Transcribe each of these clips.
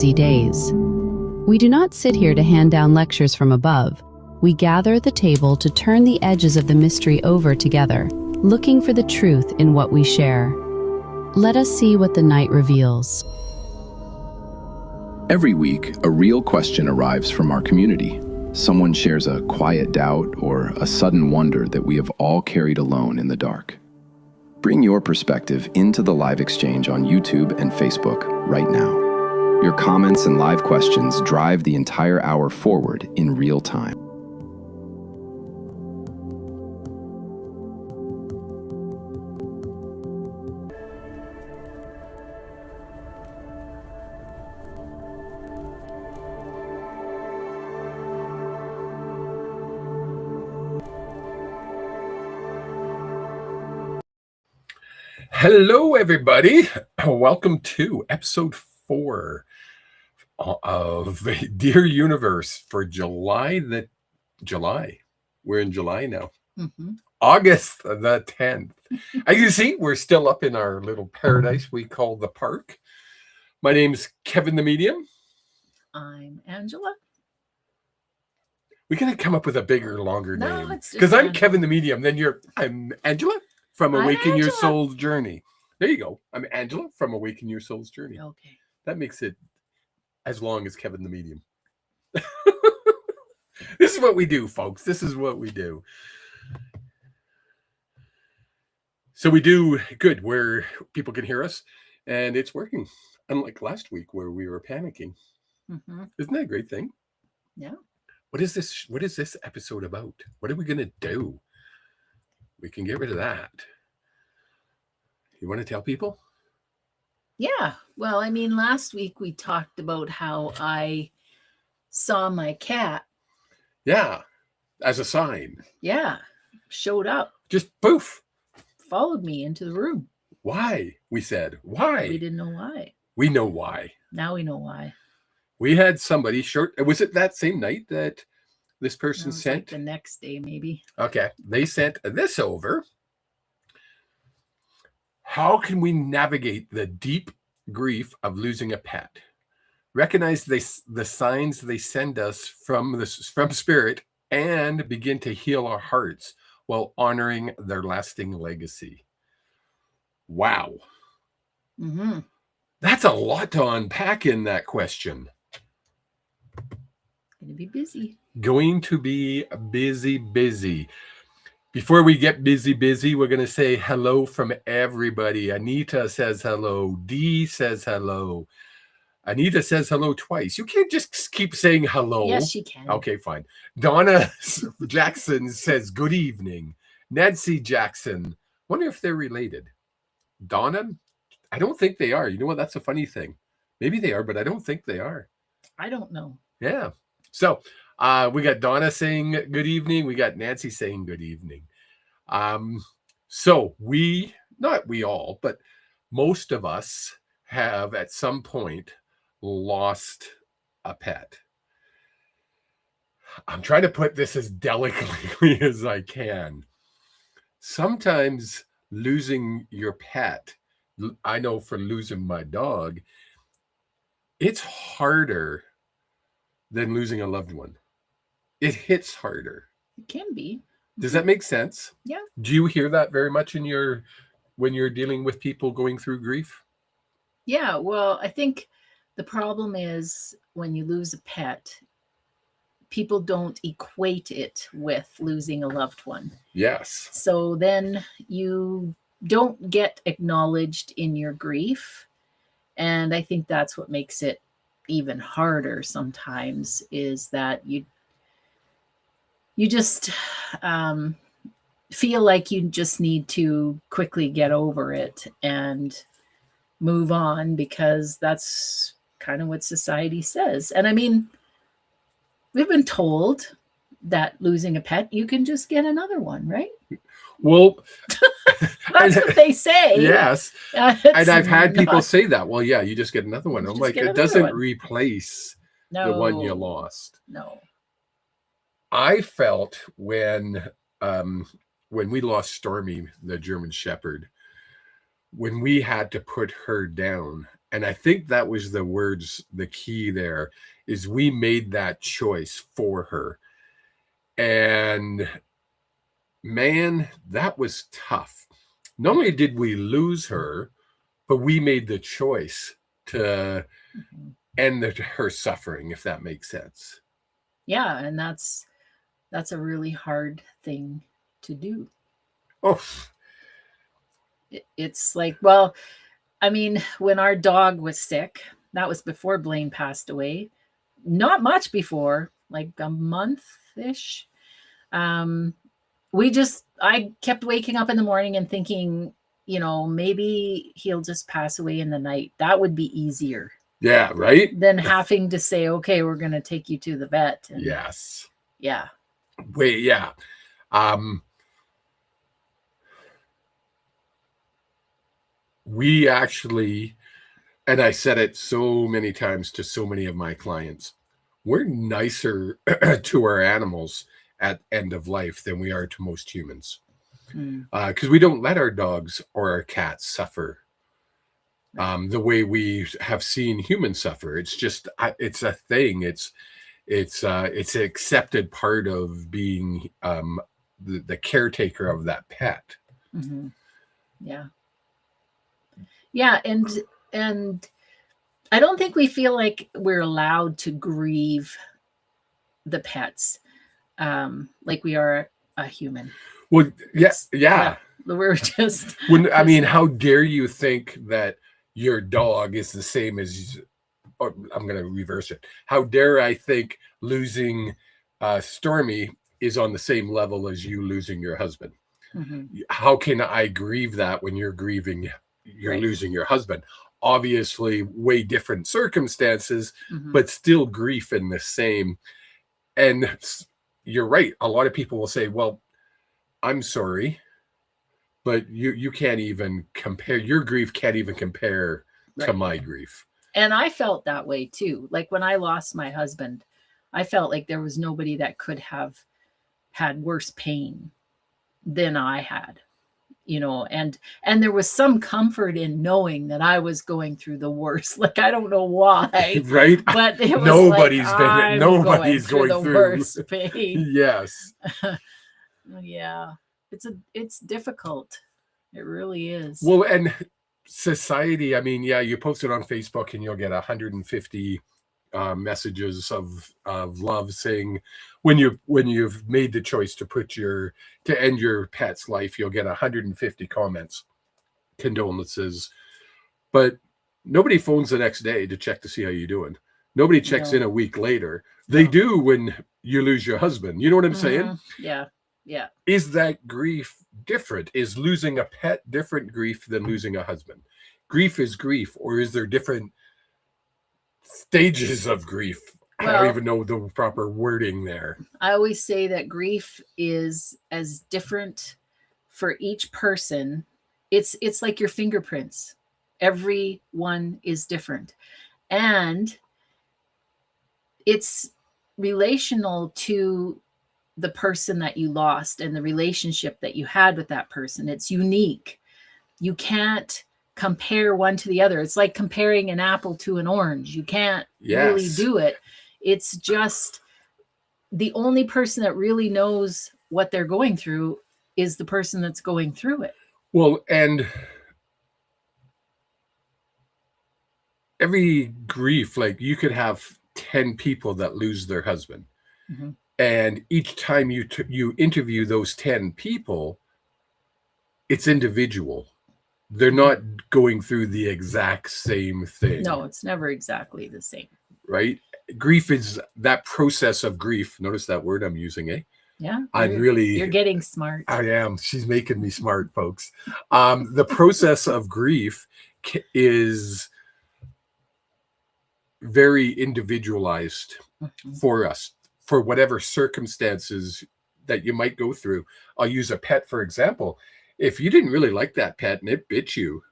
days. We do not sit here to hand down lectures from above. We gather at the table to turn the edges of the mystery over together, looking for the truth in what we share. Let us see what the night reveals. Every week, a real question arrives from our community. Someone shares a quiet doubt or a sudden wonder that we have all carried alone in the dark. Bring your perspective into the live exchange on YouTube and Facebook right now. Your comments and live questions drive the entire hour forward in real time. Hello, everybody. Welcome to episode 4 of Dear Universe for July. We're in July now. August the 10th. As you see, we're still up in our little paradise we call the park. My name's Kevin the Medium. I'm Angela. We gotta come up with a bigger, longer No, name. it's just Because I'm Angela. Kevin the Medium. Then I'm Angela from I'm Awaken Your Angela. Soul's Journey. There you go. I'm Angela from Awaken Your Soul's Journey. Okay. That makes it as long as Kevin the Medium. This is what we do, folks. This is what we do. So we do good where people can hear us, and it's working. Unlike last week where we were panicking. Isn't that a great thing? Yeah. What is this? What is this episode about? What are we going to do? We can get rid of that. You want to tell people? Yeah. Well, I mean, last week we talked about how I saw my cat. Yeah. As a sign. Yeah. Showed up, Just poof. followed me into the room. Why? We said. Why? We didn't know why. We know why. Now we know why. We had somebody short. Was it that same night that this That person was sent? like the next day, maybe. Okay. They sent this over. How can we navigate the deep grief of losing a pet? Recognize the signs they send us from spirit and begin to heal our hearts while honoring their lasting legacy. Wow. That's a lot to unpack in that question. Gonna be busy. Going to be busy. Before we get busy, we're going to say hello from everybody. Anita says hello. Dee says hello. Anita says hello twice. You can't just keep saying hello. Yes, she can. Okay, fine. Donna Jackson says good evening. Nancy Jackson. Wonder if they're related. Donna? I don't think they are. You know what? That's a funny thing. Maybe they are, but I don't think they are. I don't know. Yeah. So we got Donna saying good evening. We got Nancy saying good evening. So not we all, but most of us have at some point lost a pet. I'm trying to put this as delicately as I can. Sometimes losing your pet, I know for losing my dog, it's harder than losing a loved one. It hits harder. It can be. Does that make sense? Yeah. Do you hear that very much when you're dealing with people going through grief? Yeah. Well, I think the problem is when you lose a pet, people don't equate it with losing a loved one. Yes. So then you don't get acknowledged in your grief. And I think that's what makes it even harder sometimes, is that you just feel like you just need to quickly get over it and move on, because that's kind of what society says. And I mean, we've been told that losing a pet, you can just get another one, right? Well, That's what they say. yes. And I've had people say that. Well, yeah, you just get another one. I'm like, it doesn't replace the one you lost. No. I felt when we lost Stormy, the German Shepherd, when we had to put her down And I think that was the key there, is we made that choice for her. And man, that was tough. Not only did we lose her, but we made the choice to end her suffering, if that makes sense. Yeah, and that's a really hard thing to do. Oh, It's like, well, I mean, when our dog was sick, that was before Blaine passed away. Not much before, like a month-ish. I kept waking up in the morning and thinking, maybe he'll just pass away in the night. That would be easier yeah, right? than having to say, okay, we're going to take you to the vet. And Yes. yeah. Wait, yeah. We actually, and I said it so many times to so many of my clients, we're nicer to our animals at end of life than we are to most humans. Because we don't let our dogs or our cats suffer the way we have seen humans suffer. It's just, it's a thing. It's an accepted part of being the caretaker of that pet. Mm-hmm. Yeah. Yeah. And I don't think we feel like we're allowed to grieve the pets like we are a human. Well, yes, yeah. We're just. I mean, how dare you think that your dog is the same as? Or I'm going to reverse it. How dare I think losing Stormy is on the same level as you losing your husband? Mm-hmm. How can I grieve that when you're grieving? You're right. Losing your husband. Obviously, way different circumstances, but still grief in the same. And you're right. A lot of people will say, well, I'm sorry, but you can't even compare. Your grief can't even compare to my grief. And I felt that way too. Like when I lost my husband, I felt like there was nobody that could have had worse pain than I had, and there was some comfort in knowing that I was going through the worst. Like, I don't know why, right? But it was nobody's going through the worst pain. Yes. Yeah. It's difficult. It really is. Well, and society, I mean, yeah, you post it on Facebook and you'll get 150 messages of love saying when you've made the choice to end your pet's life, you'll get 150 comments, condolences, but nobody phones the next day to check to see how you're doing. Nobody checks in a week later. They do when you lose your husband. You know what I'm saying? Yeah. Yeah. Is that grief different? Is losing a pet different grief than losing a husband? Grief is grief, or is there different stages of grief? I don't even know the proper wording there. I always say that grief is as different for each person. It's like your fingerprints. Everyone is different. And it's relational to the person that you lost and the relationship that you had with that person. It's unique. You can't compare one to the other. It's like comparing an apple to an orange. You can't really do it. It's just the only person that really knows what they're going through is the person that's going through it. Well, and every grief, like you could have 10 people that lose their husband. Mm-hmm. And each time you interview those 10 people, it's individual. They're not going through the exact same thing. No, it's never exactly the same. Right? Grief is that process of grief. Notice that word I'm using, eh? Yeah. You're getting smart. I am. She's making me smart, folks. The process of grief is very individualized for us, for whatever circumstances that you might go through. I'll use a pet, for example. If you didn't really like that pet and it bit you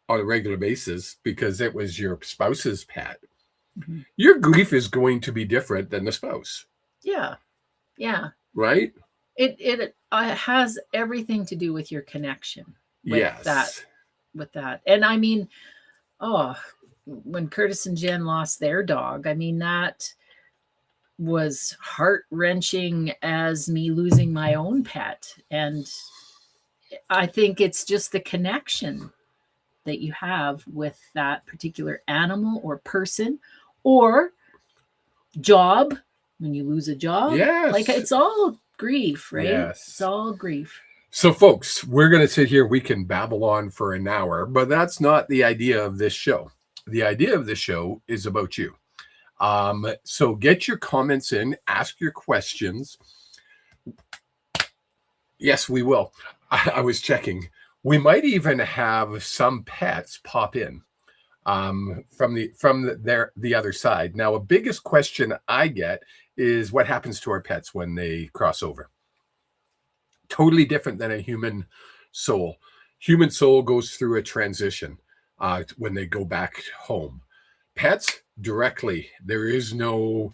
on a regular basis because it was your spouse's pet, your grief is going to be different than the spouse. Yeah. Yeah. Right? It has everything to do with your connection with yes. that. And I mean, Oh, when Curtis and Jen lost their dog, I mean, that was heart-wrenching as me losing my own pet. And I think it's just the connection that you have with that particular animal or person or job. When you lose a job, Yes. like it's all grief, right? Yes. It's all grief. So, folks, we're going to sit here. We can babble on for an hour, but that's not the idea of this show. The idea of this show is about you. So get your comments in, ask your questions. Yes, we will. I was checking. We might even have some pets pop in from the other side. Now, a biggest question I get is what happens to our pets when they cross over. Totally different than a human soul. Human soul goes through a transition when they go back home. Pets, directly. There is no,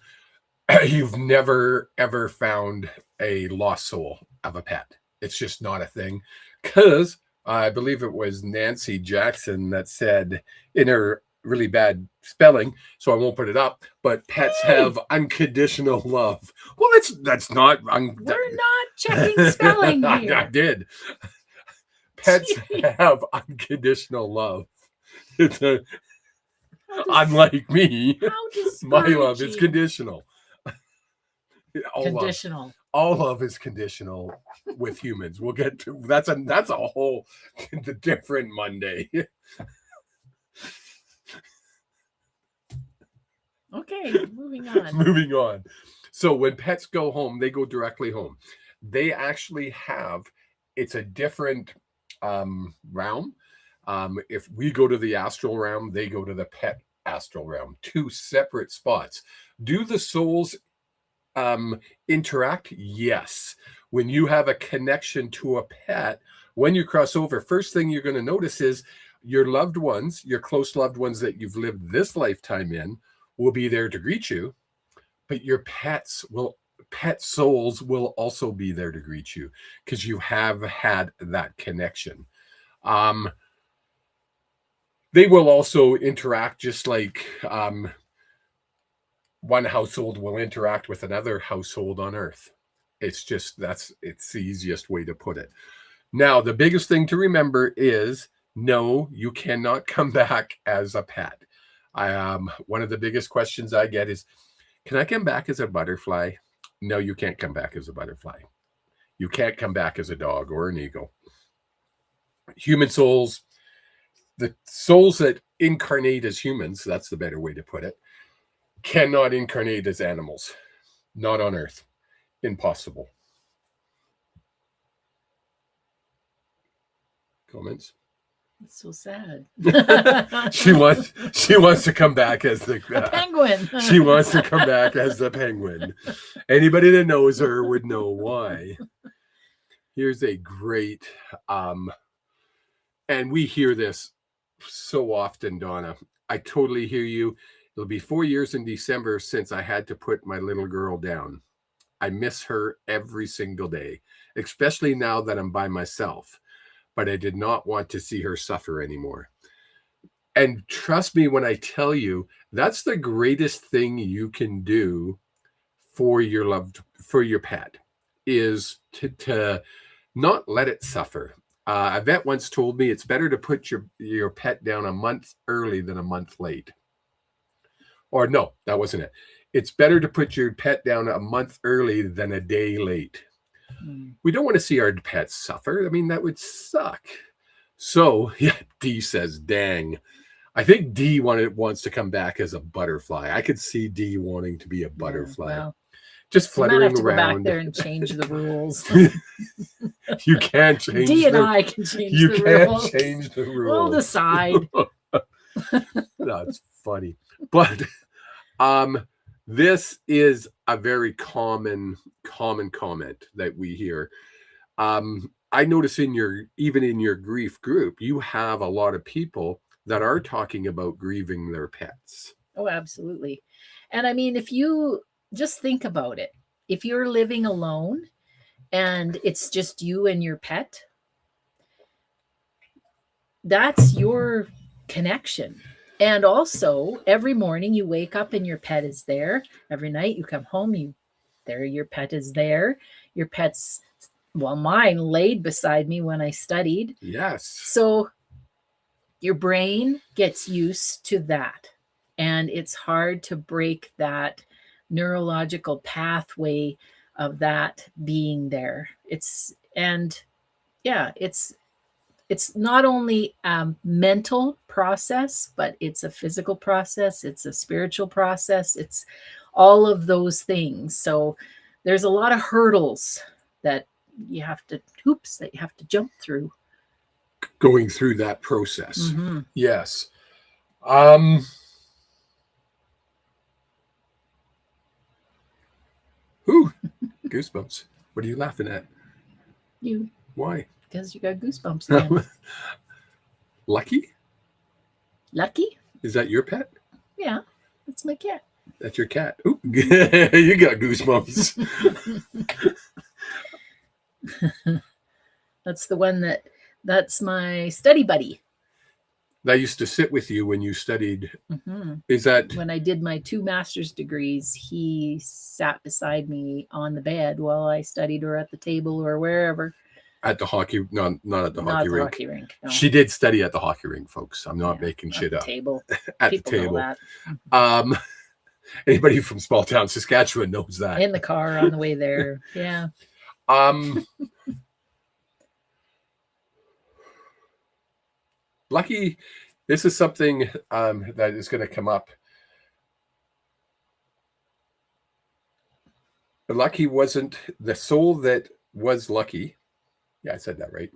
you've never, ever found a lost soul of a pet. It's just not a thing. Because I believe it was Nancy Jackson that said in her really bad spelling, so I won't put it up, but pets have unconditional love. Well, that's not... We're not checking spelling here. I did. Pets have unconditional love. It's unlike me, my love is conditional. All love is conditional with humans. We'll get to that's a whole different Monday. Okay, moving on. Moving on. So when pets go home, they go directly home. They actually have, it's a different realm. If we go to the astral realm, they go to the pet astral realm. Two separate spots. Do the souls interact? Yes. When you have a connection to a pet, when you cross over, first thing you're going to notice is your loved ones, your close loved ones that you've lived this lifetime in, will be there to greet you, but your pet souls will also be there to greet you because you have had that connection. They will also interact just like one household will interact with another household on Earth. It's the easiest way to put it. Now, the biggest thing to remember is, no, you cannot come back as a pet. One of the biggest questions I get is, can I come back as a butterfly? No, you can't come back as a butterfly. You can't come back as a dog or an eagle. Human souls, the souls that incarnate as humans, that's the better way to put it, cannot incarnate as animals. Not on Earth. Impossible. Comments? It's so sad. She wants to come back as the penguin. She wants to come back as the penguin. Anybody that knows her would know why. Here's a great and we hear this so often, Donna. I totally hear you. It'll be 4 years in December since I had to put my little girl down. I miss her every single day, especially now that I'm by myself. But I did not want to see her suffer anymore. And trust me when I tell you, that's the greatest thing you can do for your pet, is to not let it suffer. A vet once told me it's better to put your pet down a month early than a month late. Or no, that wasn't it. It's better to put your pet down a month early than a day late. We don't want to see our pets suffer. I mean, that would suck. So, yeah, D says, dang. I think D wants to come back as a butterfly. I could see D wanting to be a butterfly. Yeah, well, just fluttering you might have to around. go back there and change the rules. You can't change D and I can change the rules. You can't change the rules. We'll decide. That's funny. But this is a very common comment that we hear. I notice even in your grief group, you have a lot of people that are talking about grieving their pets. Oh, absolutely. And I mean, if you just think about it, if you're living alone and it's just you and your pet, that's your connection. And also, every morning you wake up and your pet is there. Every night you come home, your pet is there. Your pet's, well, mine laid beside me when I studied. Yes. So your brain gets used to that. And it's hard to break that neurological pathway of that being there. It's not only a mental process, but it's a physical process, it's a spiritual process, it's all of those things. So there's a lot of hurdles that hoops that you have to jump through. Going through that process. Mm-hmm. Yes. Ooh, goosebumps. What are you laughing at? You. Why? Because you got goosebumps again. Lucky? Lucky? Is that your pet? Yeah, that's my cat. That's your cat. Ooh, you got goosebumps. That's the one that's my study buddy. That used to sit with you when you studied. Mm-hmm. Is that when I did my 2 master's degrees? He sat beside me on the bed while I studied, or at the table, or wherever. At the hockey? No, not at the hockey rink. Hockey rink. No. She did study at the hockey rink, folks. I'm not making shit up. Table. At People the table. know that. Anybody from small town Saskatchewan knows that. In the car on the way there. Yeah. Lucky, this is something that is going to come up. Lucky wasn't the soul that was Lucky. Yeah, I said that right.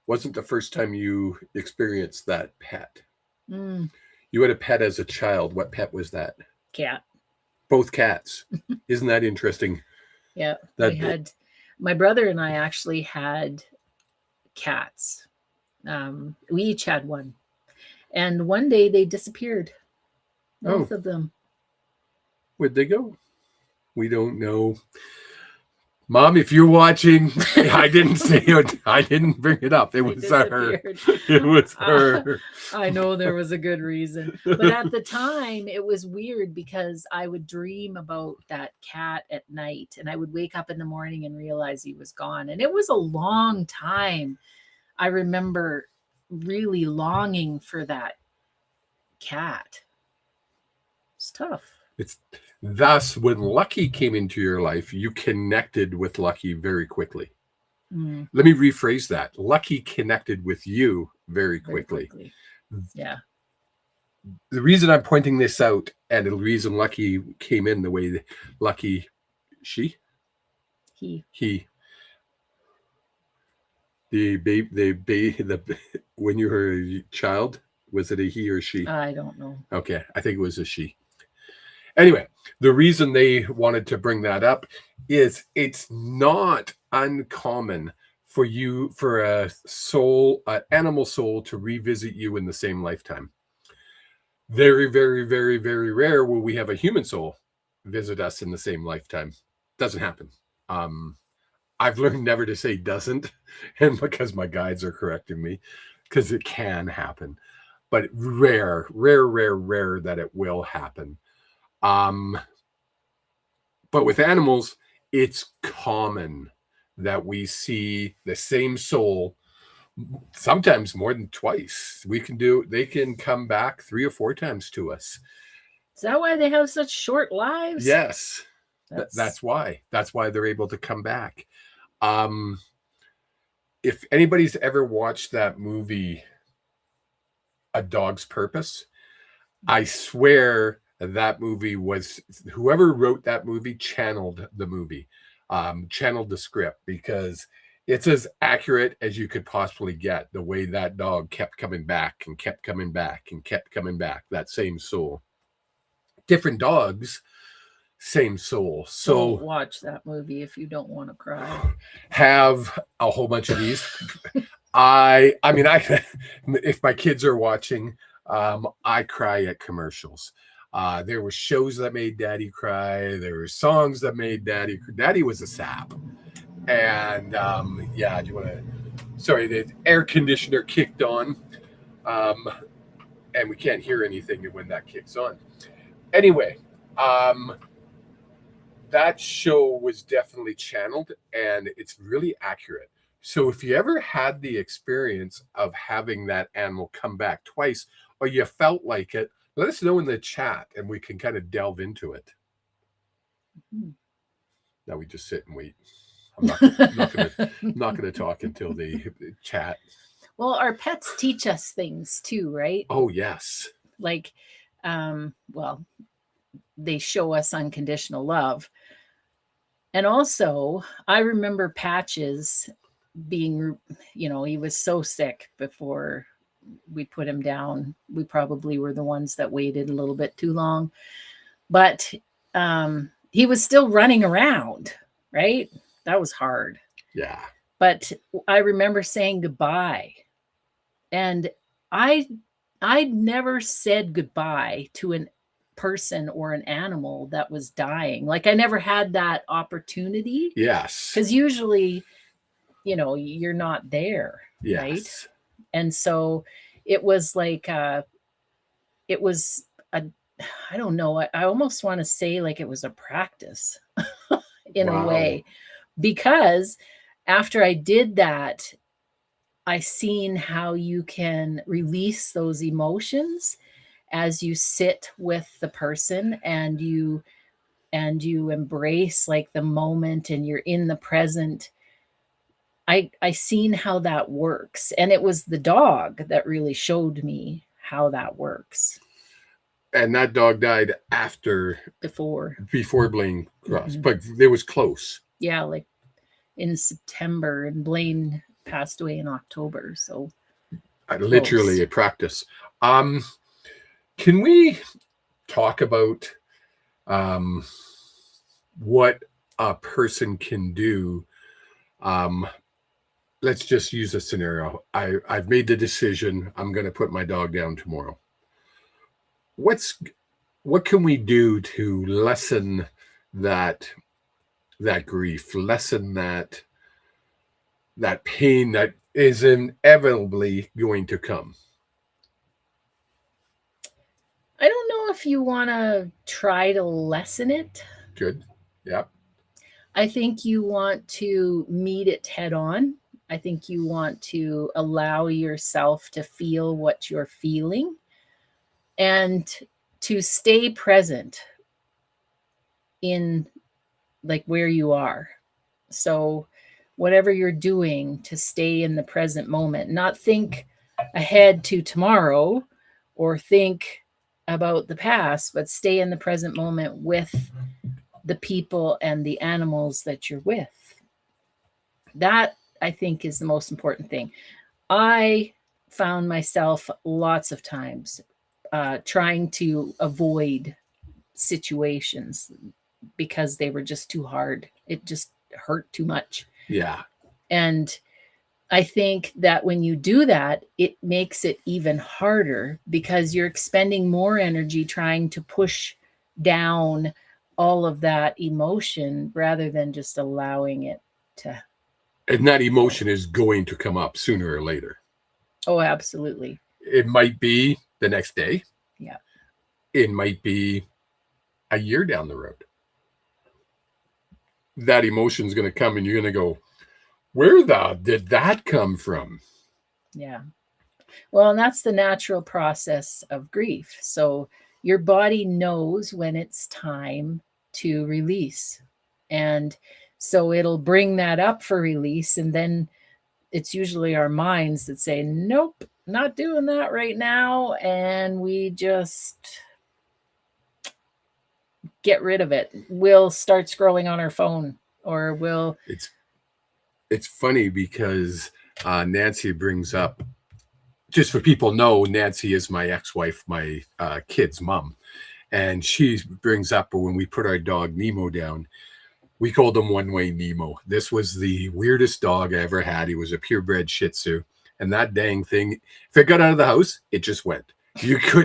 Wasn't the first time you experienced that pet. Mm. You had a pet as a child. What pet was that? Cat. Both cats. Isn't that interesting? Yeah. My brother and I actually had cats. We each had one. And one day they disappeared. Both of them. Where'd they go? We don't know. Mom, if you're watching, I didn't say it. I didn't bring it up. It was her. It was her. I know there was a good reason. But at the time, it was weird because I would dream about that cat at night, and I would wake up in the morning and realize he was gone. And it was a long time. I remember really longing for that cat. It's tough. Thus, when Lucky came into your life, you connected with Lucky very quickly. Mm. Let me rephrase that. Lucky connected with you very quickly. Yeah. The reason I'm pointing this out, and the reason Lucky came in the way Lucky, he. When you were a child, was it a he or she? I don't know. Okay, I think it was a she. Anyway, the reason they wanted to bring that up is it's not uncommon for an animal soul to revisit you in the same lifetime. Very, very, very, very rare will we have a human soul visit us in the same lifetime. Doesn't happen. I've learned never to say doesn't, and because my guides are correcting me, because it can happen, but rare that it will happen. But with animals, it's common that we see the same soul sometimes more than twice. They can come back 3 or 4 times to us. Is that why they have such short lives? Yes. That's why. That's why they're able to come back. If anybody's ever watched that movie, A Dog's Purpose, I swear that movie was, whoever wrote that movie channeled the movie, channeled the script, because it's as accurate as you could possibly get, the way that dog kept coming back and kept coming back and kept coming back, that same soul. Different dogs, same soul. So don't watch that movie if you don't want to cry. Have a whole bunch of these. I mean, if my kids are watching, I cry at commercials. There were shows that made Daddy cry. There were songs that made Daddy cry. Daddy was a sap. And yeah, do you want to? Sorry, the air conditioner kicked on. and we can't hear anything when that kicks on. Anyway, that show was definitely channeled, and it's really accurate. So if you ever had the experience of having that animal come back twice, or you felt like it, let us know in the chat, and we can kind of delve into it. Now we just sit and wait. I'm not gonna talk until they chat. Well, our pets teach us things too, right? Oh yes. Like, well, they show us unconditional love. And also, I remember Patches being, he was so sick before we put him down. We probably were the ones that waited a little bit too long, but he was still running around, right? That was hard. Yeah. But I remember saying goodbye, and I never said goodbye to a person or an animal that was dying. Like, I never had that opportunity. Yes. Because usually, you're not there. Yes. Right. And so it was like, I don't know. I almost want to say like it was a practice in a way, because after I did that, I seen how you can release those emotions as you sit with the person and you embrace like the moment and you're in the present. I seen how that works, and it was the dog that really showed me how that works. And that dog died before Blaine crossed, but it was close. Yeah, like in September, and Blaine passed away in October. So literally a practice. Can we talk about what a person can do? Let's just use a scenario. I've made the decision. I'm going to put my dog down tomorrow. What can we do to lessen that grief, lessen that pain that is inevitably going to come? I don't know if you want to try to lessen it. Good. Yeah. I think you want to meet it head on. I think you want to allow yourself to feel what you're feeling and to stay present in like where you are. So whatever you're doing, to stay in the present moment, not think ahead to tomorrow or think about the past, but stay in the present moment with the people and the animals that you're with. That, I think, is the most important thing. I found myself lots of times trying to avoid situations because they were just too hard. It just hurt too much. Yeah. And I think that when you do that, it makes it even harder because you're expending more energy trying to push down all of that emotion rather than just allowing it to. And that emotion is going to come up sooner or later. Oh, absolutely. It might be the next day. Yeah. It might be a year down the road. That emotion is going to come and you're going to go, where did that come from? Yeah. Well, and that's the natural process of grief. So your body knows when it's time to release. And so it'll bring that up for release. And then it's usually our minds that say, nope, not doing that right now. And we just get rid of it. We'll start scrolling on our phone, or we'll. It's funny because Nancy brings up, just for people know, Nancy is my ex-wife, my kid's mom. And she brings up when we put our dog Nemo down, we called him One-Way Nemo. This was the weirdest dog I ever had. He was a purebred Shih Tzu. And that dang thing, if it got out of the house, it just went.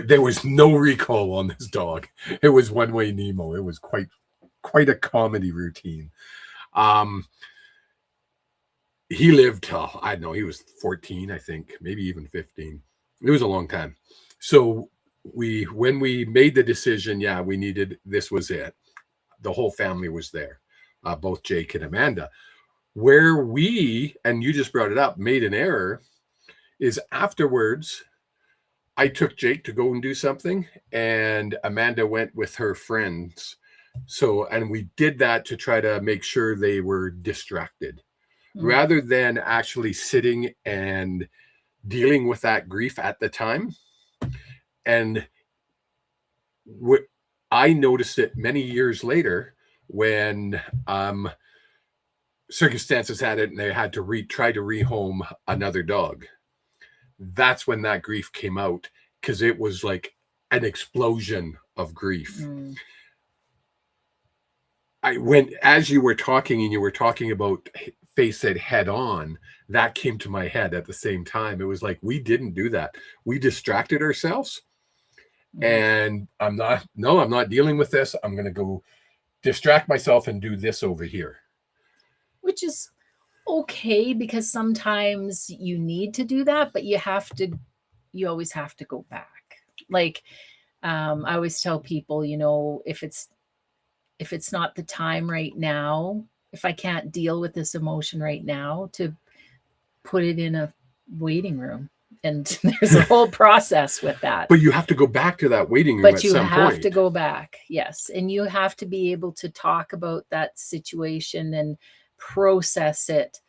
There was no recall on this dog. It was One-Way Nemo. It was quite a comedy routine. He lived till, I don't know, he was 14, I think, maybe even 15. It was a long time. So when we made the decision, this was it. The whole family was there, both Jake and Amanda. Where we, and you just brought it up, made an error is afterwards, I took Jake to go and do something, and Amanda went with her friends. So, and we did that to try to make sure they were distracted rather than actually sitting and dealing with that grief at the time. And I noticed it many years later when circumstances had it and they had to try to rehome another dog. That's when that grief came out, because it was like an explosion of grief. As you were talking and you were talking about face it head on, that came to my head at the same time. It was like, we didn't do that. We distracted ourselves. And I'm not dealing with this. I'm going to go distract myself and do this over here. Which is okay, because sometimes you need to do that, but you always have to go back. Like, I always tell people, if it's not the time right now, if I can't deal with this emotion right now, to put it in a waiting room. And there's a whole process with that. But you have to go back to that waiting room at some point. But you have to go back, yes. And you have to be able to talk about that situation and process it.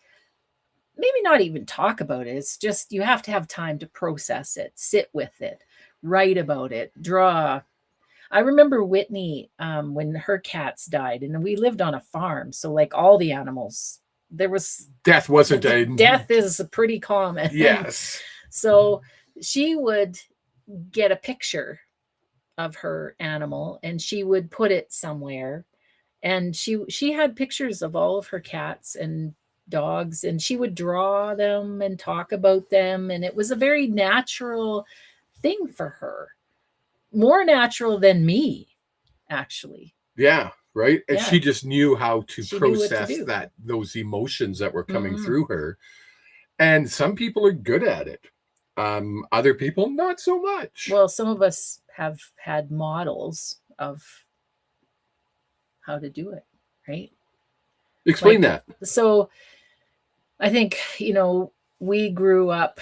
Maybe not even talk about it. It's just you have to have time to process it, sit with it, write about it, draw. I remember Whitney when her cats died, and we lived on a farm. So like all the animals, death is pretty common. Yes. So she would get a picture of her animal and she would put it somewhere. And she had pictures of all of her cats and dogs, and she would draw them and talk about them. And it was a very natural thing for her. More natural than me, actually. Yeah, right. And she just knew how to process those emotions that were coming through her. And some people are good at it. Other people, not so much. Well, some of us have had models of how to do it, right? Explain that. So I think, we grew up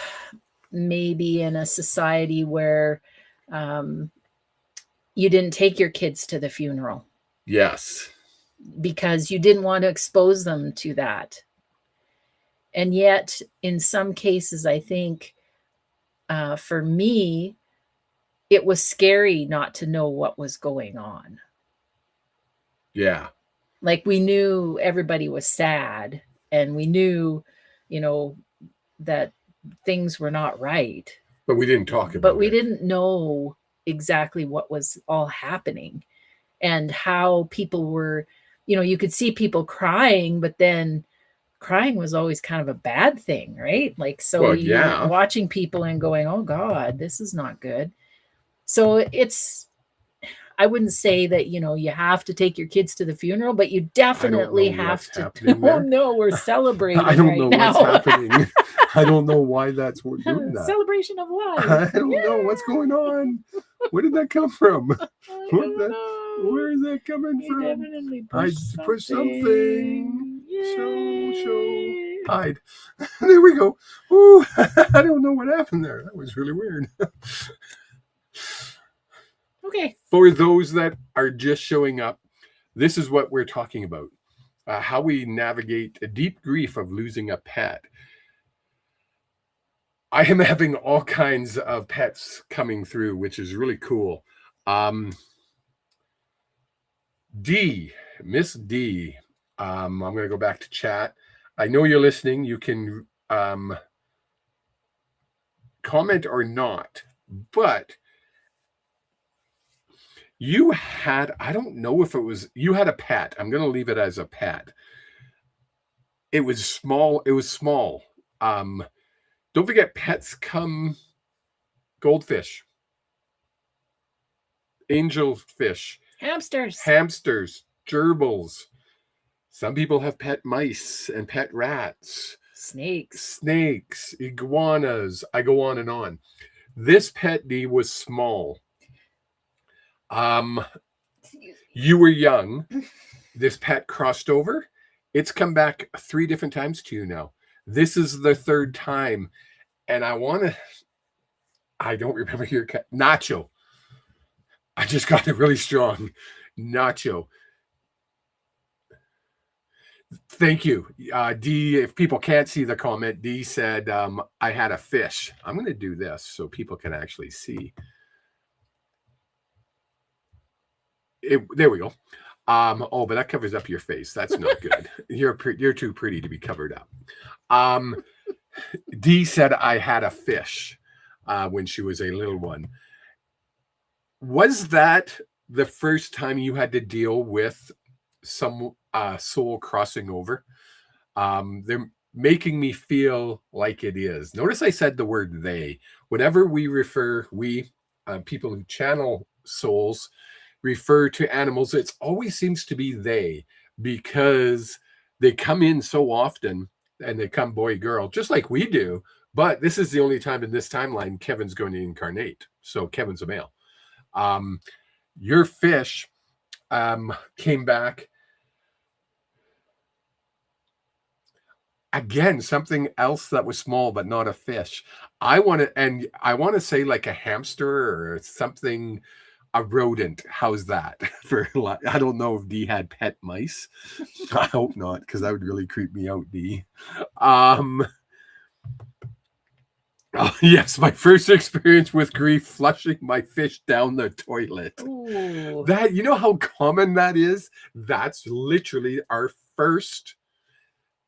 maybe in a society where you didn't take your kids to the funeral. Yes. Because you didn't want to expose them to that. And yet, in some cases, I think for me, it was scary not to know what was going on. Yeah. Like, we knew everybody was sad, and we knew, that things were not right. But we didn't talk about it. But we didn't know exactly what was all happening and how people were, you could see people crying, but then crying was always kind of a bad thing, right? Like, so you're watching people and going, oh God, this is not good. So I wouldn't say that, you have to take your kids to the funeral, but you definitely have to. Oh no, we're celebrating. I don't know what's happening. I don't know why that's what we're doing that. Celebration of life. I don't know what's going on. Where did that come from? Where is that coming from? Definitely push something. Show. Hide. There we go. Ooh, I don't know what happened there. That was really weird. Okay. For those that are just showing up, this is what we're talking about. How we navigate a deep grief of losing a pet. I am having all kinds of pets coming through, which is really cool. Miss D. I'm going to go back to chat. I know you're listening. You can comment or not, but you had, I don't know if you had a pet. I'm going to leave it as a pet. It was small. Don't forget, pets come goldfish, angelfish, hamsters, gerbils. Some people have pet mice and pet rats. Snakes, iguanas. I go on and on. This pet, D, was small. You were young. This pet crossed over. It's come back 3 different times to you now. This is the 3rd time. And I don't remember your cat. Nacho. I just got it really strong. Nacho. Thank you. D, if people can't see the comment, D said, I had a fish. I'm going to do this so people can actually see. There we go. But that covers up your face. That's not good. You're too pretty to be covered up. D said I had a fish when she was a little one. Was that the first time you had to deal with some soul crossing over? They're making me feel like it is. Notice I said the word they. Whenever people who channel souls refer to animals, it always seems to be they, because they come in so often and they come boy, girl, just like we do. But this is the only time in this timeline Kevin's going to incarnate. So Kevin's a male. Your fish came back. Again, something else that was small, but not a fish. I want to say like a hamster or something, a rodent. How's that? I don't know if D had pet mice. I hope not, because that would really creep me out, D. Yes, my first experience with grief, flushing my fish down the toilet. Ooh. That, you know how common that is? That's literally our first,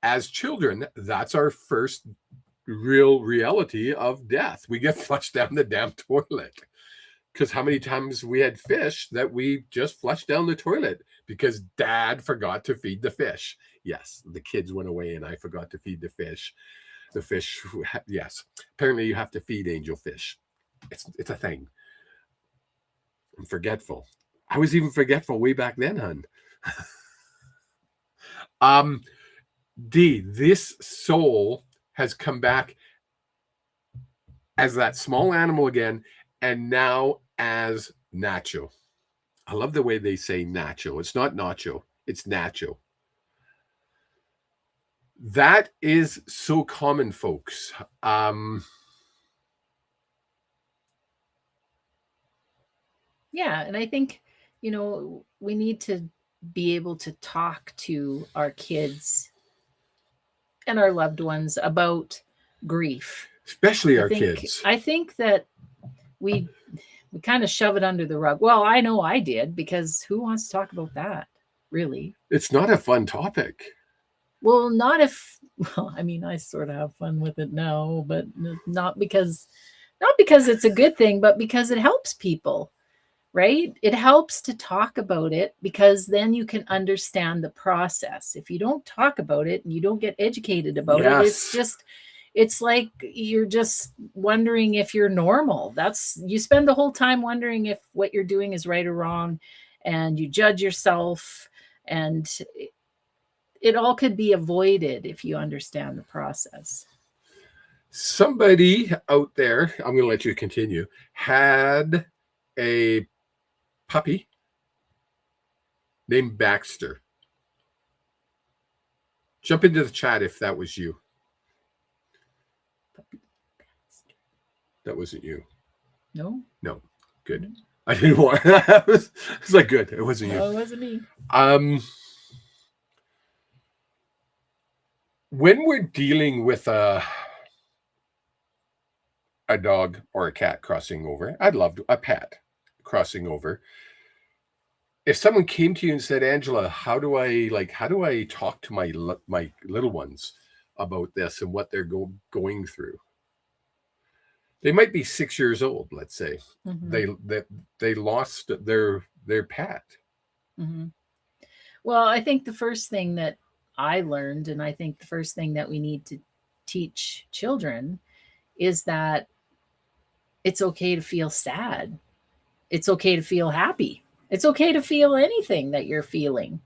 as children, that's our first real reality of death. We get flushed down the damn toilet. Because how many times we had fish that we just flushed down the toilet because Dad forgot to feed the fish. Yes, the kids went away and I forgot to feed the fish. The fish, yes. Apparently you have to feed angel fish. It's a thing. I'm forgetful. I was even forgetful way back then, hun. D, this soul has come back as that small animal again, and now as Nacho. I love the way they say Nacho. It's not Nacho, it's Nacho. That is so common, folks. Yeah, and I think, we need to be able to talk to our kids and our loved ones about grief. Especially our kids. I think that we kind of shove it under the rug. Well, I know I did, because who wants to talk about that, really? It's not a fun topic. Well, I mean, I sort of have fun with it now, but not because it's a good thing, but because it helps people, right? It helps to talk about it, because then you can understand the process. If you don't talk about it and you don't get educated about it, it's like you're just wondering if you're normal. You spend the whole time wondering if what you're doing is right or wrong, and you judge yourself, and it all could be avoided if you understand the process. Somebody out there, I'm going to let you continue, had a puppy named Baxter. Jump into the chat if that was you. That wasn't you. No. Good. I didn't want. It's like good. It wasn't you. No, it wasn't me. When we're dealing with a dog or a cat crossing over, I'd love a pet crossing over. If someone came to you and said, Angela, how do I talk to my little ones about this and what they're going through? They might be 6 years old, let's say. Mm-hmm. They lost their pet. Mm-hmm. Well, I think the first thing that I learned, and I think the first thing that we need to teach children, is that it's okay to feel sad. It's okay to feel happy. It's okay to feel anything that you're feeling.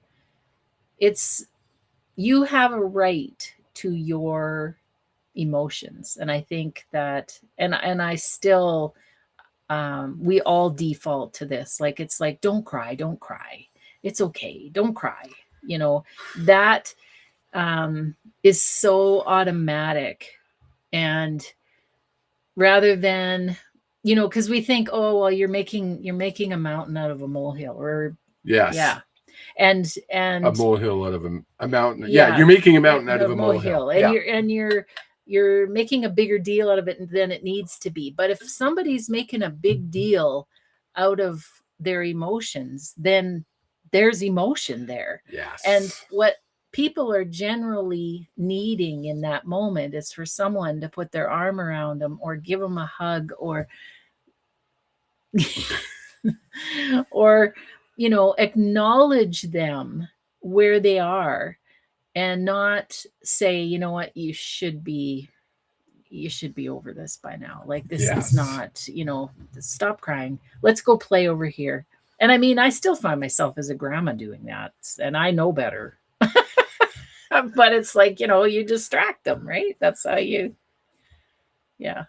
You have a right to your emotions. And I think that, and I still, we all default to this. Like, it's like, don't cry, don't cry. It's okay. Don't cry. You know, that is so automatic. And rather than, you know, because we think, oh, well, you're making a mountain out of a molehill, or Yes. yeah. And a molehill out of a mountain. Yeah, you're making a mountain out of a molehill. And you're making a bigger deal out of it than it needs to be. But if somebody's making a big deal out of their emotions, then there's emotion there. Yes. And what people are generally needing in that moment is for someone to put their arm around them or give them a hug, or or, you know, acknowledge them where they are, and not say, you know what, you should be over this by now. Like, this is not, you know, stop crying. Let's go play over here. And I mean, I still find myself as a grandma doing that, and I know better. But it's like, you know, you distract them, right? That's how you, yeah.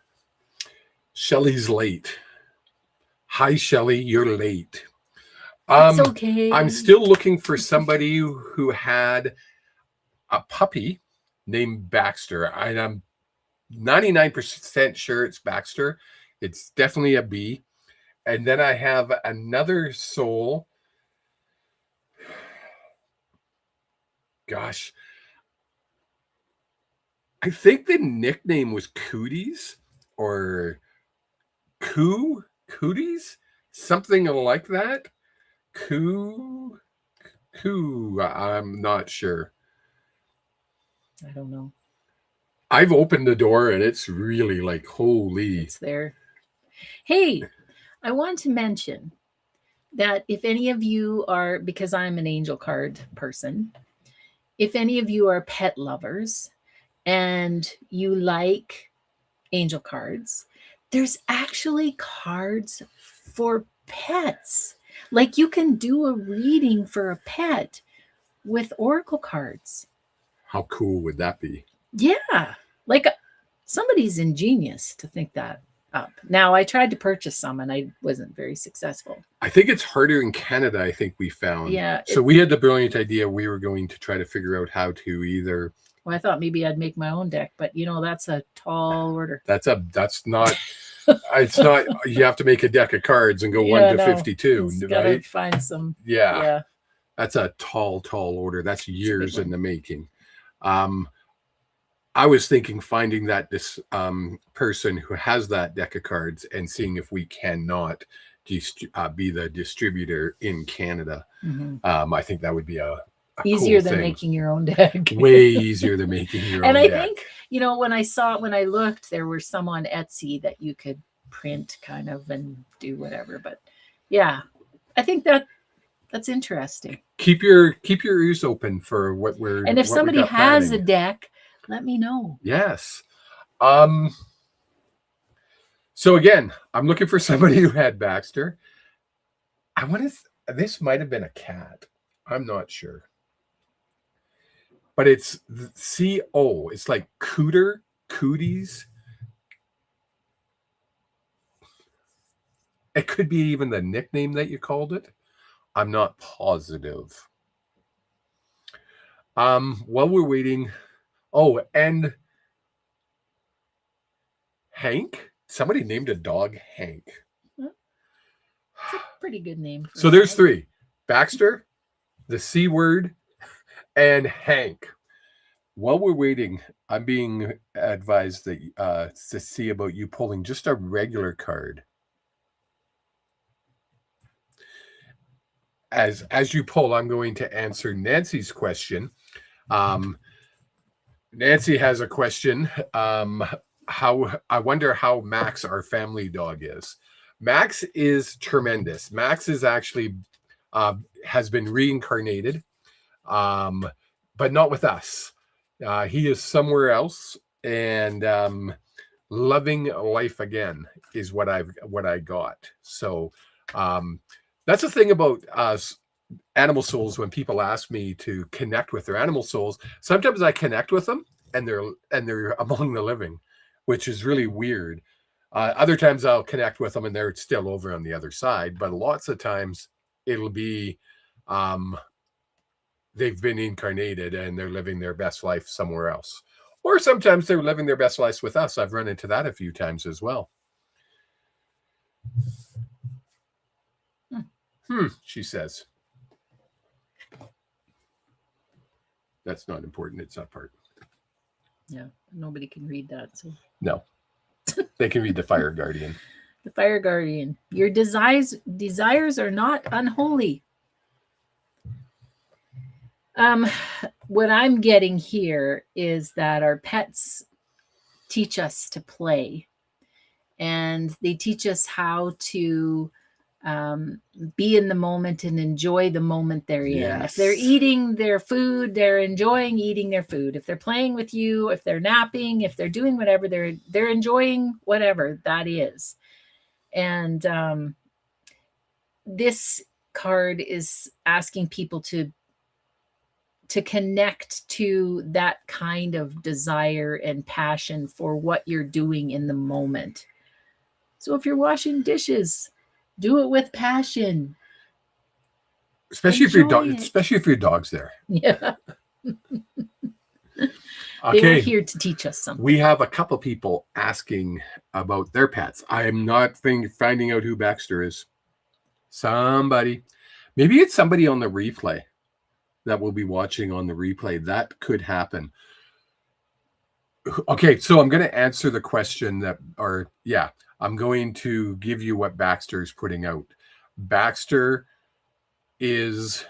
Shelley's late. Hi, Shelley, you're late. It's okay. I'm still looking for somebody who had a puppy named Baxter. I'm 99% sure it's Baxter. It's definitely a B. And then I have another soul. Gosh. I think the nickname was Cooties or Cooties, something like that. Coo. I'm not sure. I don't know. I've opened the door and it's really like, holy. It's there. Hey, I want to mention that if any of you are, because I'm an angel card person, if any of you are pet lovers and you like angel cards, there's actually cards for pets. Like, you can do a reading for a pet with oracle cards. How cool would that be? Yeah. Like, somebody's ingenious to think that up. Now, I tried to purchase some and I wasn't very successful. I think it's harder in Canada, I think we found. Yeah. So we had the brilliant idea we were going to try to figure out how to either. Well, I thought maybe I'd make my own deck, but you know, that's a tall order. That's not, it's not, you have to make a deck of cards and go 1 to 52, right? Find some. Yeah. That's a tall order. That's years in the making. I was thinking finding that this person who has that deck of cards and seeing if we cannot be the distributor in Canada. Mm-hmm. I think that would be a easier cool than thing. Making your own deck. Way easier than making your own deck. And I think, you know, when I looked, there were some on Etsy that you could print kind of and do whatever. But yeah, I think that's interesting. Keep your ears open for what we're. And if somebody has a deck, let me know. Yes. So again, I'm looking for somebody who had Baxter. I want to. This might have been a cat. I'm not sure. But it's C-O. It's like cooties. It could be even the nickname that you called it. I'm not positive. While we're waiting. Oh, and Hank. Somebody named a dog Hank. It's a pretty good name. So there's 3. Baxter, the C word, and Hank. While we're waiting, I'm being advised that to see about you pulling just a regular card. As you pull, I'm going to answer Nancy's question. Nancy has a question. How I wonder how Max, our family dog, is. Max is tremendous. Max is actually has been reincarnated, but not with us. He is somewhere else, and loving life again is what I got. So that's the thing about animal souls. When people ask me to connect with their animal souls, sometimes I connect with them and they're among the living, which is really weird. Other times I'll connect with them and they're still over on the other side, but lots of times it'll be they've been incarnated and they're living their best life somewhere else. Or sometimes they're living their best lives with us. I've run into that a few times as well. She says. That's not important. It's that part. Yeah, nobody can read that. So no, they can read the Fire Guardian. The Fire Guardian. Your desires are not unholy. What I'm getting here is that our pets teach us to play, and they teach us how to be in the moment and enjoy the moment they're in. Yes. If they're eating their food, they're enjoying eating their food. If they're playing with you, if they're napping, if they're doing whatever, they're enjoying whatever that is. And this card is asking people to connect to that kind of desire and passion for what you're doing in the moment. So if you're washing dishes, do it with passion. Especially if your dog's there. Yeah. Okay. They were here to teach us something. We have a couple people asking about their pets. I am not finding out who Baxter is. Somebody. Maybe it's somebody on the replay that will be watching on the replay. That could happen. Okay, so I'm going to answer the question I'm going to give you what Baxter is putting out. Baxter is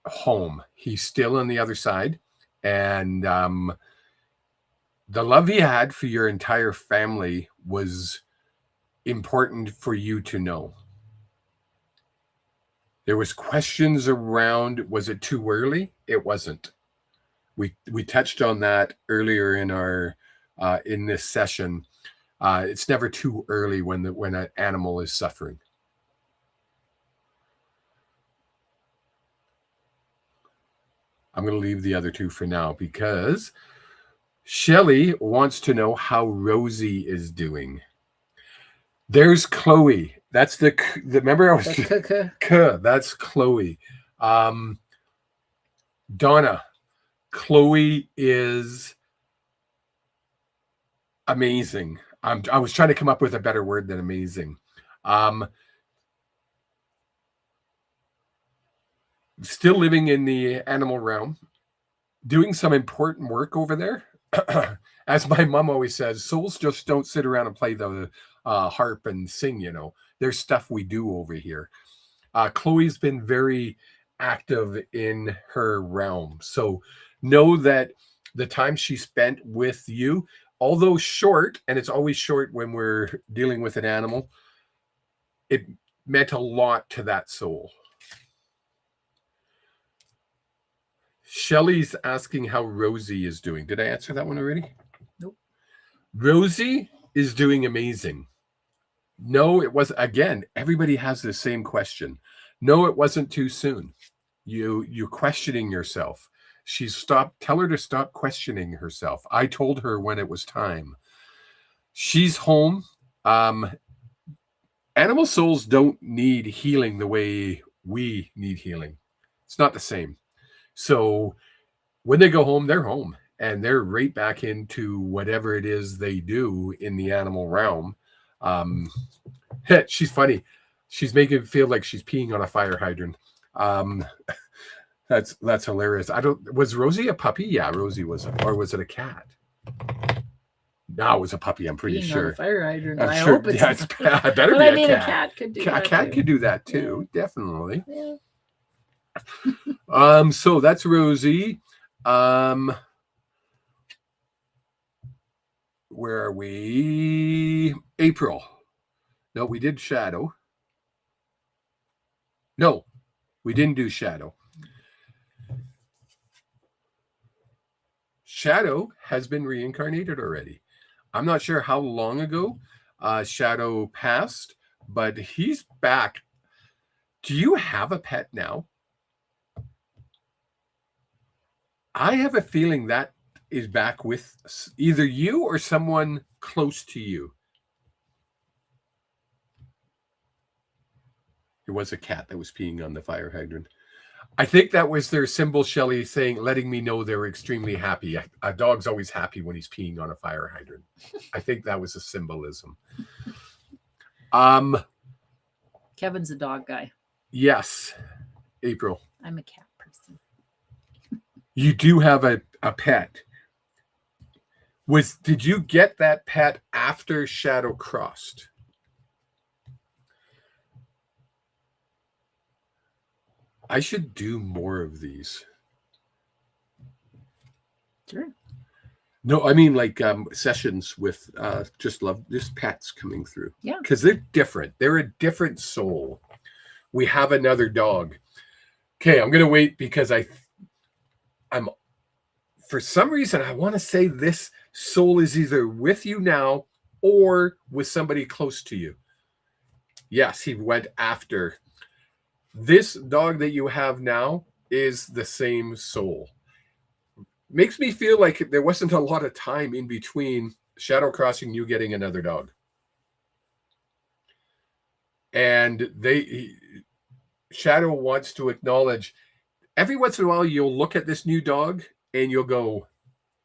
home. He's still on the other side. And the love he had for your entire family was important for you to know. There was questions around, was it too early? It wasn't. We touched on that earlier in our in this session. It's never too early when an animal is suffering. I'm going to leave the other two for now because Shelley wants to know how Rosie is doing. There's Chloe. That's the remember I was that's Chloe. Donna. Chloe is amazing. I was trying to come up with a better word than amazing. Still living in the animal realm, doing some important work over there. As my mom always says, souls just don't sit around and play the harp and sing, There's stuff we do over here. Chloe's been very active in her realm. So know that the time she spent with you, although short, and it's always short when we're dealing with an animal, it meant a lot to that soul. Shelley's asking how Rosie is doing. Did I answer that one already? Nope. Rosie is doing amazing. No, it was, again, everybody has the same question. No, it wasn't too soon. You're questioning yourself. Tell her to stop questioning herself. I told her when it was time. She's home. Animal souls don't need healing the way we need healing. It's not the same. So when they go home, they're home and they're right back into whatever it is they do in the animal realm. She's funny. She's making it feel like she's peeing on a fire hydrant. That's hilarious. Was Rosie a puppy? Yeah, Rosie was, or was it a cat? No, it was a puppy. I'm pretty sure. On a fire hydrant. I hope it's. Yeah, it's better but be I mean, a cat. A cat could do that. A cat could do that too. Yeah. Definitely. Yeah. So that's Rosie. Where are we? April. No, we did Shadow. No, we didn't do Shadow. Shadow has been reincarnated already. I'm not sure how long ago Shadow passed, but he's back. Do you have a pet now? I have a feeling that is back with either you or someone close to you. It was a cat that was peeing on the fire hydrant. I think that was their symbol, Shelley, saying, letting me know they were extremely happy. A dog's always happy when he's peeing on a fire hydrant. I think that was a symbolism. Kevin's a dog guy. Yes, April. I'm a cat person. You do have a pet. Did you get that pet after Shadow crossed? I should do more of these. Sure. No, I mean like sessions with just pets coming through. Yeah. Because they're different. They're a different soul. We have another dog. Okay, I'm gonna wait because I'm for some reason I want to say this soul is either with you now or with somebody close to you. Yes, he went after. This dog that you have now is the same soul. Makes me feel like there wasn't a lot of time in between Shadow crossing you getting another dog. And Shadow wants to acknowledge, every once in a while you'll look at this new dog and you'll go,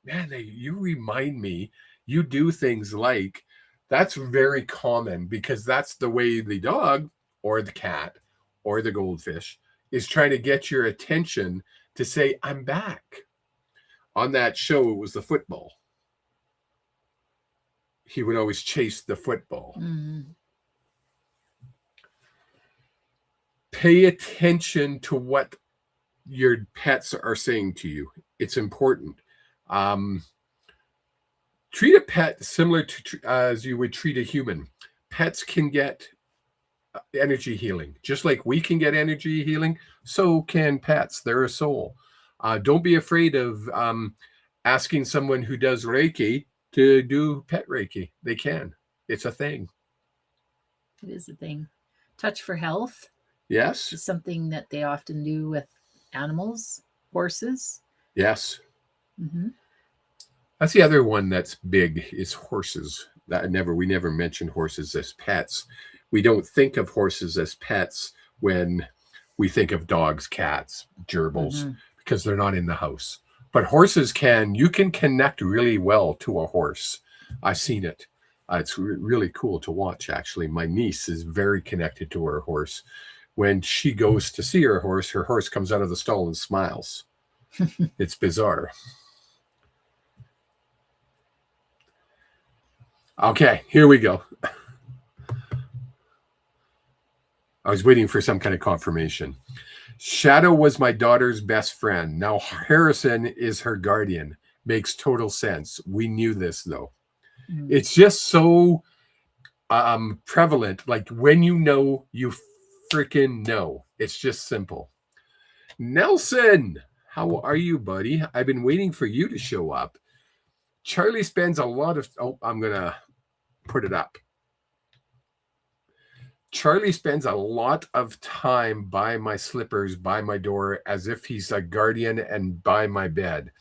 man, you remind me, you do things like, that's very common because that's the way the dog or the cat or the goldfish is trying to get your attention to say, I'm back. On that show, it was the football. He would always chase the football. Mm-hmm. Pay attention to what your pets are saying to you. It's important. Treat a pet similar to as you would treat a human. Pets can get energy healing. Just like we can get energy healing, so can pets. They're a soul. Don't be afraid of asking someone who does Reiki to do pet Reiki. They can. It's a thing. It is a thing. Touch for Health. Yes. Is something that they often do with animals, horses. Yes. Mm-hmm. That's the other one that's big is horses. We never mention horses as pets. We don't think of horses as pets when we think of dogs, cats, gerbils, Mm-hmm. because they're not in the house. But horses you can connect really well to a horse. I've seen it. It's really cool to watch, actually. My niece is very connected to her horse. When she goes to see her horse comes out of the stall and smiles. It's bizarre. Okay, here we go. I was waiting for some kind of confirmation. Shadow was my daughter's best friend. Now Harrison is her guardian. Makes total sense. We knew this, though. Mm. It's just so prevalent. Like when you know, you freaking know. It's just simple. Nelson, how are you, buddy? I've been waiting for you to show up. Charlie spends a lot of... Oh, I'm going to put it up. Charlie spends a lot of time by my slippers, by my door, as if he's a guardian, and by my bed.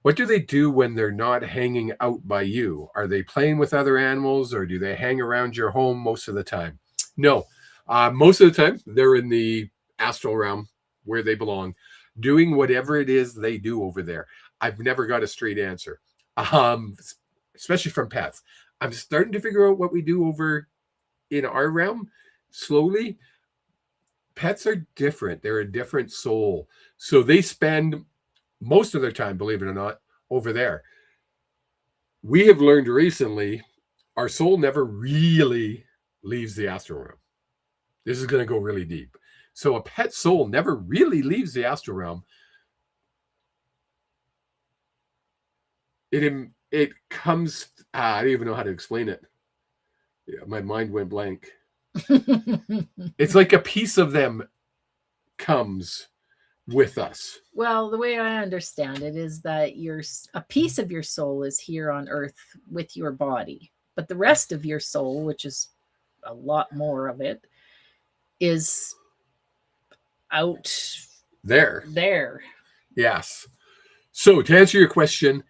What do they do when they're not hanging out by you? Are they playing with other animals, or do they hang around your home most of the time? No. Most of the time, they're in the astral realm where they belong, doing whatever it is they do over there. I've never got a straight answer, especially from pets. I'm starting to figure out what we do over in our realm slowly. Pets are different. They're a different soul. So they spend most of their time, believe it or not, over there. We have learned recently our soul never really leaves the astral realm. This is going to go really deep. So a pet soul never really leaves the astral realm. It comes, I don't even know how to explain it. Yeah, my mind went blank. It's like a piece of them comes with us. Well, the way I understand it is that a piece of your soul is here on earth with your body, but the rest of your soul, which is a lot more of it, is out there. There. Yes. So to answer your question,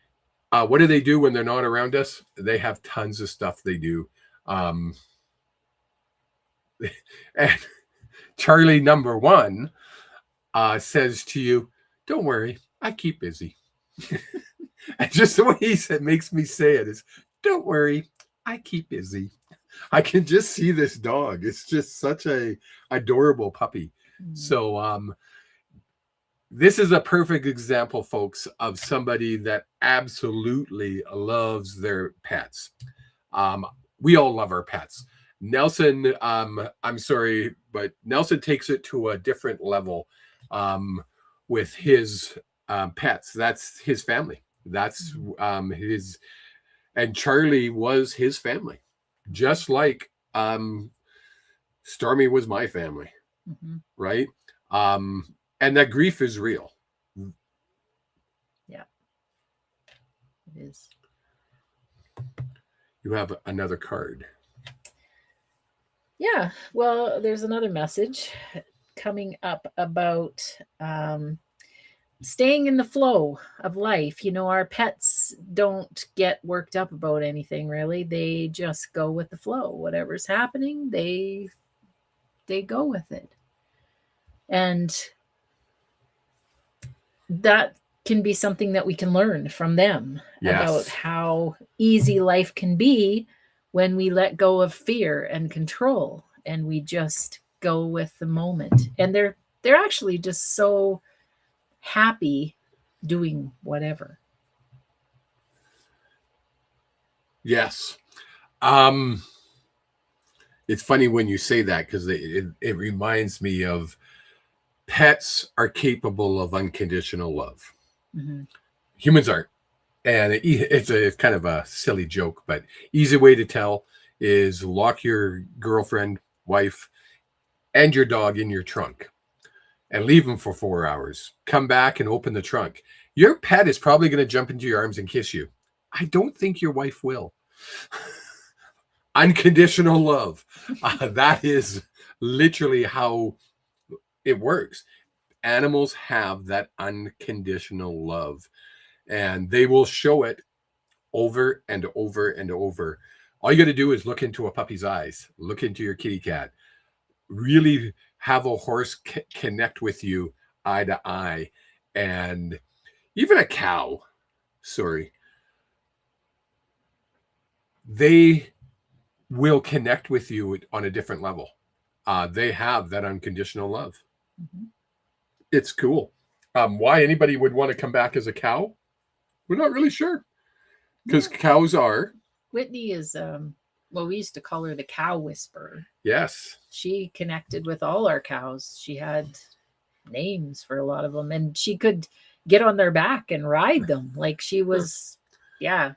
What do they do when they're not around us? They have tons of stuff they do. And Charlie number one says to you, "Don't worry, I keep busy." And just the way he said makes me say it is, "Don't worry, I keep busy." I can just see this dog. It's just such a adorable puppy. So this is a perfect example, folks, of somebody that absolutely loves their pets. We all love our pets. Nelson, I'm sorry, but Nelson takes it to a different level with his pets. That's his family. That's his, and Charlie was his family, just like Stormy was my family, right? And that grief is real. Yeah, it is. You have another card. Yeah, well, there's another message coming up about staying in the flow of life. You know, our pets don't get worked up about anything really. They just go with the flow. Whatever's happening, they go with it. And that can be something that we can learn from them about how easy life can be when we let go of fear and control and we just go with the moment. And they're actually just so happy doing whatever. Yes. It's funny when you say that, because it reminds me of pets are capable of unconditional love. Humans aren't. And it's kind of a silly joke, but easy way to tell is lock your girlfriend, wife, and your dog in your trunk and leave them for 4 hours. Come back and open the trunk. Your pet is probably going to jump into your arms and kiss you. I don't think your wife will. Unconditional love. That is literally how it works. Animals have that unconditional love, and they will show it over and over and over. All you got to do is look into a puppy's eyes, look into your kitty cat, really have a horse connect with you eye to eye, and even a cow, they will connect with you on a different level. They have that unconditional love. It's cool. Why anybody would want to come back as a cow, we're not really sure. Because cows are... Whitney is, well, we used to call her the cow whisperer. Yes. She connected with all our cows. She had names for a lot of them, and she could get on their back and ride them. Like she was, yeah.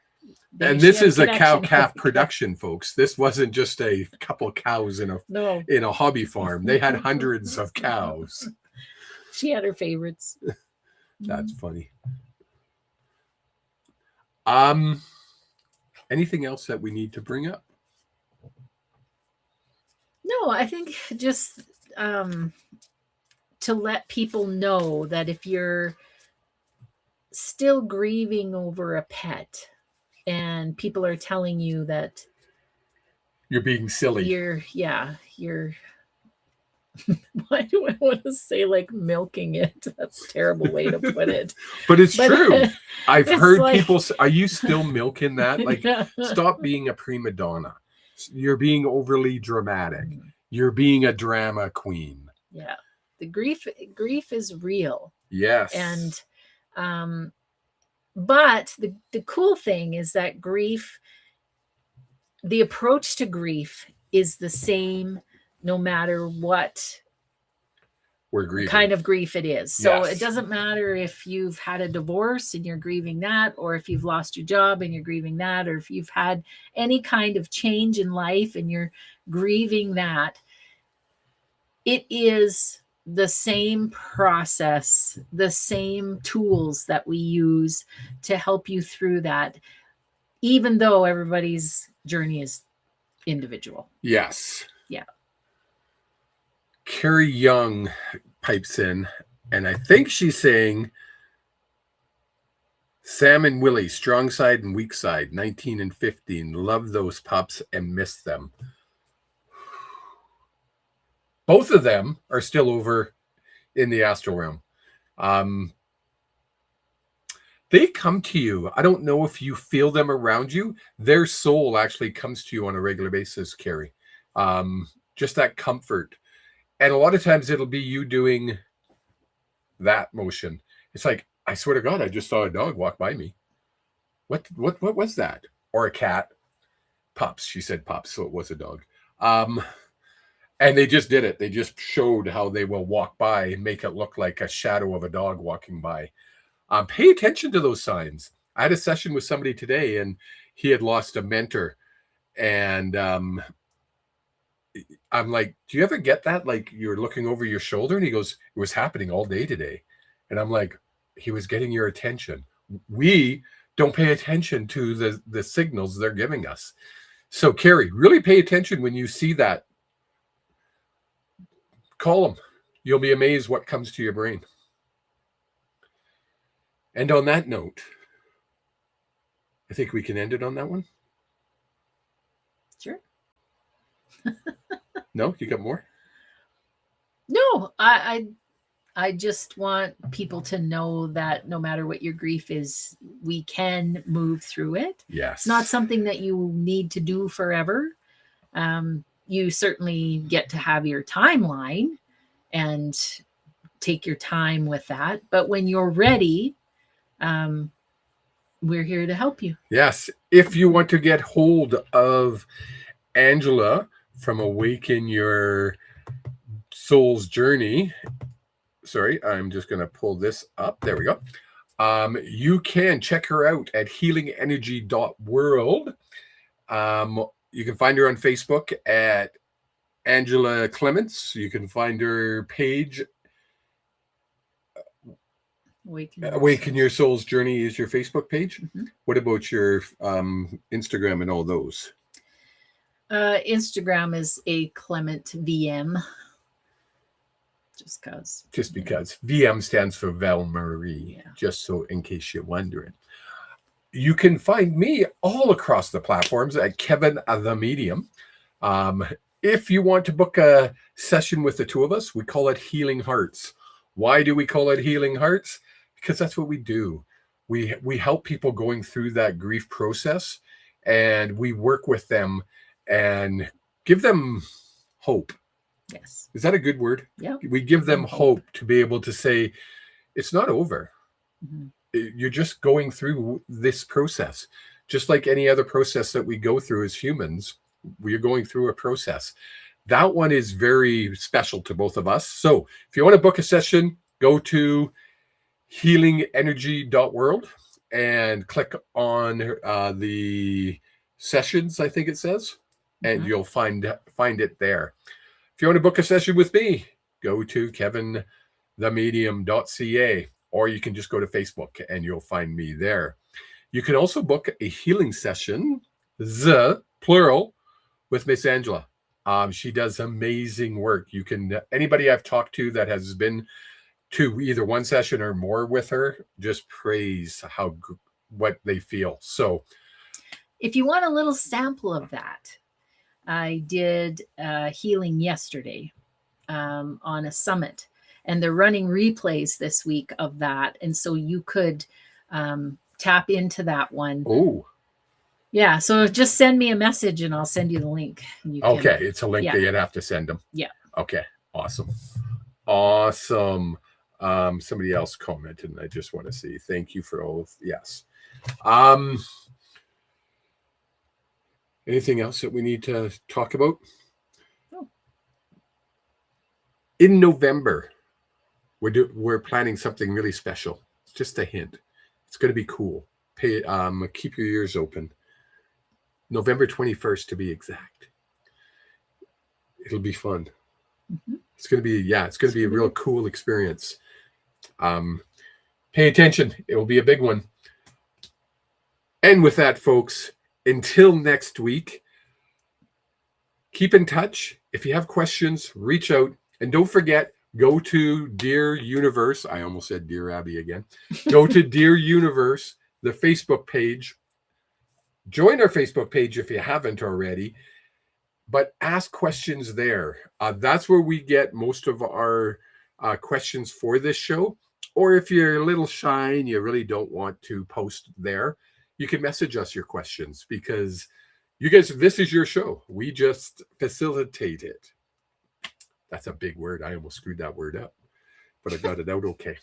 And this is a cow-calf production, folks. This wasn't just a couple cows in a hobby farm. They had hundreds of cows. She had her favorites. That's funny. Anything else that we need to bring up? No, I think just to let people know that if you're still grieving over a pet and people are telling you that you're being silly, you're why do I want to say like milking it? That's a terrible way to put it. But it's true. I've heard people say, are you still milking that? Like, stop being a prima donna. You're being overly dramatic. You're being a drama queen. Yeah. The grief is real. Yes. And but the cool thing is that grief, the approach to grief is the same no matter what kind of grief it is. So it doesn't matter if you've had a divorce and you're grieving that, or if you've lost your job and you're grieving that, or if you've had any kind of change in life and you're grieving that. It is the same process, the same tools that we use to help you through that, even though everybody's journey is individual. Yes. Yeah. Carrie Young pipes in, and I think she's saying Sam and Willie, strong side and weak side, 19 and 15. Love those pups and miss them. Both of them are still over in the astral realm. They come to you. I don't know if you feel them around you. Their soul actually comes to you on a regular basis, Carrie. Just that comfort. And a lot of times it'll be you doing that motion. It's like, I swear to God, I just saw a dog walk by me. What was that? Or a cat. Pups. She said pups, so it was a dog. And they just did it. They just showed how they will walk by and make it look like a shadow of a dog walking by. Pay attention to those signs. I had a session with somebody today, and he had lost a mentor. And I'm like, do you ever get that? Like, you're looking over your shoulder? And he goes, it was happening all day today. And I'm like, he was getting your attention. We don't pay attention to the signals they're giving us. So, Carrie, really pay attention when you see that. Call them. You'll be amazed what comes to your brain. And on that note, I think we can end it on that one. Sure. No, you got more? No, I just want people to know that no matter what your grief is, we can move through it. Yes. It's not something that you need to do forever. You certainly get to have your timeline and take your time with that. But when you're ready, we're here to help you. Yes. If you want to get hold of Angela from Awaken Your Soul's Journey, sorry, I'm just going to pull this up. There we go. You can check her out at healingenergy.world. You can find her on Facebook at Angela Clement. You can find her page. Awaken Your Soul's Journey is your Facebook page. Mm-hmm. What about your Instagram and all those? Instagram is a Clement VM. Just because. VM stands for Val Marie, yeah. Just so in case you're wondering. You can find me all across the platforms at Kevin the Medium. If you want to book a session with the two of us, we call it Healing Hearts. Why do we call it Healing Hearts? Because that's what we do. We help people going through that grief process, and we work with them and give them hope. Yes. Is that a good word? Yeah. We give them hope to be able to say, it's not over. Mm-hmm. You're just going through this process. Just like any other process that we go through as humans, we're going through a process. That one is very special to both of us. So if you want to book a session, go to healingenergy.world and click on the sessions, I think it says, and you'll find it there. If you want to book a session with me, go to kevinthemedium.ca, or you can just go to Facebook and you'll find me there. You can also book a healing session, plural, with Miss Angela. She does amazing work. You can, anybody I've talked to that has been to either one session or more with her, just praise what they feel. So if you want a little sample of that, I did healing yesterday on a summit, and they're running replays this week of that. And so you could tap into that one. Oh, yeah. So just send me a message and I'll send you the link. And you can, okay. It's a link that you'd have to send them. Yeah. Okay. Awesome. Somebody else commented, and I just want to say thank you for all of, yes. Anything else that we need to talk about? No. In November, we're planning something really special. Just a hint. It's going to be cool. Keep your ears open. November 21st to be exact. It'll be fun. Mm-hmm. It's going to be a real cool experience. Pay attention. It will be a big one. And with that, folks, until next week, keep in touch. If you have questions, reach out. And don't forget, go to Dear Universe. I almost said Dear Abby again. Go to Dear Universe the Facebook page. Join our Facebook page if you haven't already, but ask questions there. That's where we get most of our questions for this show. Or if you're a little shy and you really don't want to post there, you can message us your questions, because you guys, this is your show. We just facilitate it. That's a big word. I almost screwed that word up, but I got it out okay.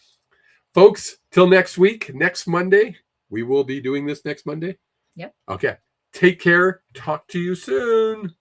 Folks, till next week, next Monday. We will be doing this next Monday. Yep. Okay. Take care. Talk to you soon.